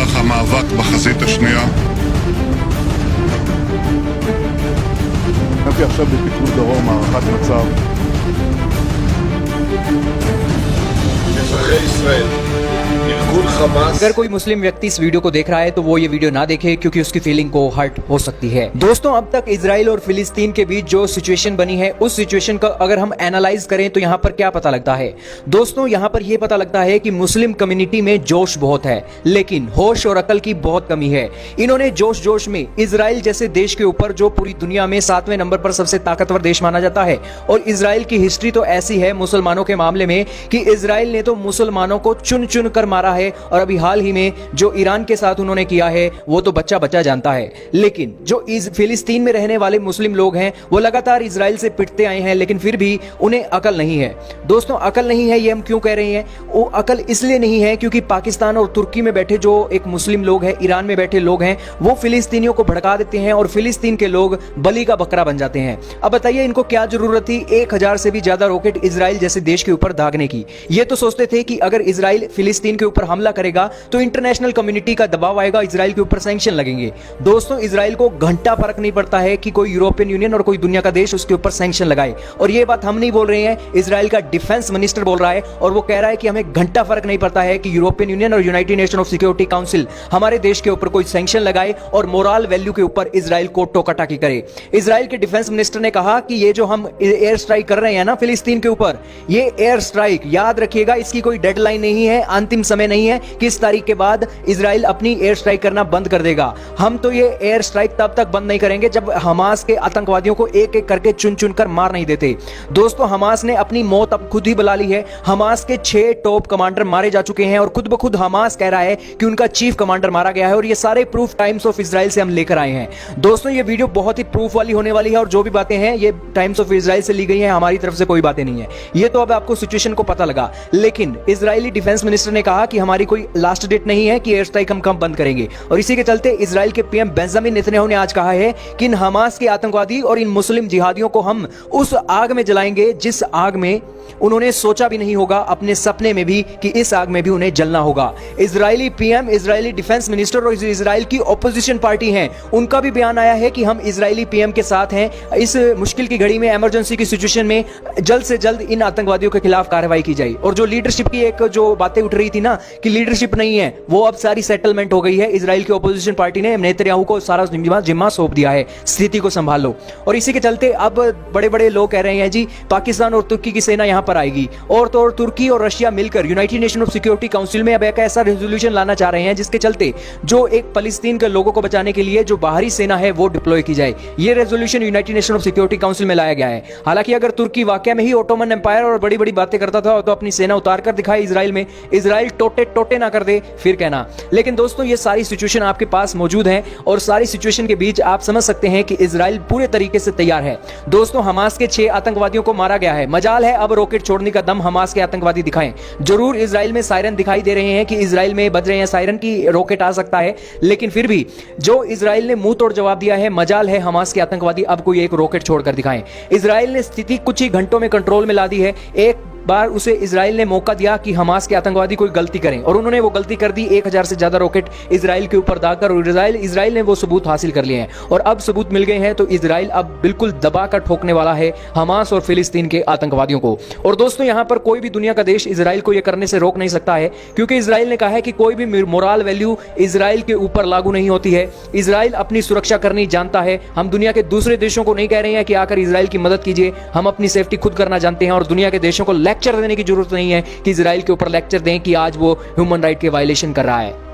במערך המאבק בחזית השנייה. הגעתי עכשיו בפיקוד דרום, הערכת מצב. אזרחי ישראל, ארגון חמאס। अगर कोई मुस्लिम व्यक्ति इस वीडियो को देख रहा है तो वो ये वीडियो ना देखे क्योंकि उसकी फीलिंग को हर्ट हो सकती है। दोस्तों, अब तक इजराइल और फिलिस्तीन के बीच जो सिचुएशन बनी है उस सिचुएशन का अगर हम एनालाइज करें तो यहाँ पर क्या पता लगता है। दोस्तों, यहाँ पर यह पता लगता है कि मुस्लिम कम्युनिटी में जोश बहुत है लेकिन होश और अकल की बहुत कमी है। इन्होंने जोश जोश में इजराइल जैसे देश के ऊपर, जो पूरी दुनिया में 7वें नंबर पर सबसे ताकतवर देश माना जाता है, और इजराइल की हिस्ट्री तो ऐसी है मुसलमानों के मामले में कि इजराइल ने तो मुसलमानों को चुन चुन कर मारा है, और अभी हाल ही में जो ईरान के साथ उन्होंने किया है वो तो बच्चा बच्चा जानता है। लेकिन जो फिलिस्तीन में रहने वाले मुस्लिम लोग हैं वो लगातार इजराइल से पिटते आए हैं लेकिन फिर भी उन्हें अकल नहीं है। दोस्तों, अकल नहीं है ये हम क्यों कह रहे हैं? वो अकल इसलिए नहीं है क्योंकि पाकिस्तान और तुर्की में बैठे जो एक मुस्लिम लोग हैं, ईरान में बैठे लोग हैं, वो फिलिस्तीनियों को भड़का देते हैं और फिलिस्तीन के लोग बलि का बकरा बन जाते हैं। अब बताइए, इनको क्या जरूरत थी 1000 से भी ज्यादा रॉकेट इजराइल जैसे देश के ऊपर दागने की? ये तो सोचते थे कि अगर इजराइल फिलिस्तीन के ऊपर हमला करेगा तो इंटरनेशनल कम्युनिटी का दबाव आएगा, इजराइल के ऊपर सैंक्शन लगेंगे। दोस्तों, इजराइल को घंटा फर्क नहीं पड़ता है कि कोई यूरोपियन यूनियन और कोई दुनिया का देश उसके ऊपर सैंक्शन लगाए। और ये बात हम नहीं बोल रहे हैं, इजराइल का डिफेंस मिनिस्टर बोल रहा है और वो कह रहा है कि हमें घंटा फर्क नहीं पड़ता है कि यूरोपियन यूनियन और United nation of security council हमारे देश के ऊपर कोई सैंक्शन लगाए और मोरल वैल्यू के ऊपर इजराइल को टोकाटाकी करे। इजराइल के डिफेंस मिनिस्टर ने कहा कि ये जो हम एयर स्ट्राइक कर रहे हैं ना फिलिस्तीन के ऊपर, ये एयर स्ट्राइक, याद रखिएगा, इसकी कोई डेडलाइन नहीं है, अंतिम समय नहीं है कि इस तारीख के बाद इजराइल अपनी एयर स्ट्राइक करना बंद कर देगा। हम तो ये एयर स्ट्राइक तब तक बंद नहीं करेंगे जब हमास के आतंकवादियों को एक एक करके चुन चुन कर मार नहीं देते। दोस्तों, हमास ने अपनी मौत अब खुद ही बुला ली है। हमास के 6 टॉप कमांडर मारे जा चुके हैं और खुद ब खुद हमास कह रहा है कि उनका चीफ कमांडर मारा गया है, और ये सारे प्रूफ टाइम्स ऑफ इजराइल से हम लेकर आए हैं। दोस्तों, ये वीडियो बहुत ही प्रूफ वाली होने वाली है और जो भी बातें हैं ये टाइम्स ऑफ इजराइल से ली गई हैं, हमारी तरफ से कोई बातें नहीं है। ये तो अब आपको सिचुएशन को पता लगा। लेकिन इजरायली डिफेंस मिनिस्टर ने कहा कि हमारी कोई लास्ट डेट नहीं है कि एयर स्ट्राइक हम कब बंद करेंगे, और इसी के चलते इजराइल के पीएम बेंजामिन नेतन्याहू ने आज कहा है कि इन हमास के आतंकवादी और इन मुस्लिम जिहादियों को हम उस आग में जलाएंगे जिस आग में उन्होंने सोचा भी नहीं होगा अपने सपने में भी कि इस आग में भी उन्हें जलना होगा। Israeli PM, Israeli defence minister और इजराइल की ऑपोजिशन पार्टी हैं, उनका भी बयान आया है कि हम इजरायली पीएम के साथ हैं। इस मुश्किल की घड़ी में, इमरजेंसी की सिचुएशन में जल्द से जल्द इन आतंकवादियों के खिलाफ कार्रवाई की जाए। और जो लीडरशिप की एक जो बातें उठ रही थी ना कि लीडरशिप नहीं है, वो अब सारी सेटलमेंट हो गई है। इजराइल की ऑपोजिशन पार्टी ने नेतन्याहू को सारा जिम्मा सौंप दिया है, स्थिति को संभाल लो। और इसी के चलते अब बड़े बड़े लोग कह रहे हैं जी पाकिस्तान और तुर्की की सेना यहां पर आएगी, और तो और तुर्की और रशिया मिलकर United nation of security council में अब एक ऐसा रेजोल्यूशन लाना चाह रहे हैं जिसके चलते जो एक फलस्तीन के लोगों को बचाने के लिए जो बाहरी सेना है वो डिप्लॉय की जाए। ये resolution United nation of security council में लाया गया है। हालांकि अगर तुर्की वाकई में ही ओटोमन एम्पायर और बड़ी बड़ी बातें करता था तो अपनी सेना उतार कर दिखाए इजराइल में, इजराइल टोटे टोटे ना कर दे फिर कहना। लेकिन दोस्तों, ये सारी सिचुएशन आपके पास मौजूद है और सारी सिचुएशन के बीच आप समझ सकते हैं कि इजराइल पूरे तरीके से तैयार है। दोस्तों, हमास के 6 आतंकवादियों को मारा गया है। मजाल है अब रॉकेट छोड़ने का दम हमास के आतंकवादी दिखाएं। जरूर इजराइल में सायरन दिखाई दे रहे हैं कि इजराइल में बज रहे हैं सायरन की रॉकेट आ सकता है, लेकिन फिर भी जो इजराइल ने मुंह तोड़ जवाब दिया है, मजाल है हमास के आतंकवादी अब कोई एक रॉकेट छोड़कर दिखाएं। इजराइल ने स्थिति कुछ ही घंटों में कंट्रोल में ला दी है। एक बार उसे इजराइल ने मौका दिया कि हमास के आतंकवादी कोई गलती करें और उन्होंने वो गलती कर दी। 1000 से ज्यादा रॉकेट इजराइल के ऊपर दागकर, और इजराइल ने वो सबूत हासिल कर लिए हैं और अब सबूत मिल गए हैं तो इजराइल अब बिल्कुल दबाकर ठोकने वाला है हमास और फिलिस्तीन के आतंकवादियों को। और दोस्तों, यहां पर कोई भी दुनिया का देश इजराइल को यह करने से रोक नहीं सकता है, क्योंकि इजराइल ने कहा है कि कोई भी मोरल वैल्यू इजराइल के ऊपर लागू नहीं होती है। इजराइल अपनी सुरक्षा करनी जानता है। हम दुनिया के दूसरे देशों को नहीं कह रहे हैं कि आकर इजराइल की मदद कीजिए, हम अपनी सेफ्टी खुद करना जानते हैं और दुनिया के देशों को लेक्चर देने की जरूरत नहीं है कि इजराइल के ऊपर लेक्चर दें कि आज वो ह्यूमन राइट के वायलेशन कर रहा है।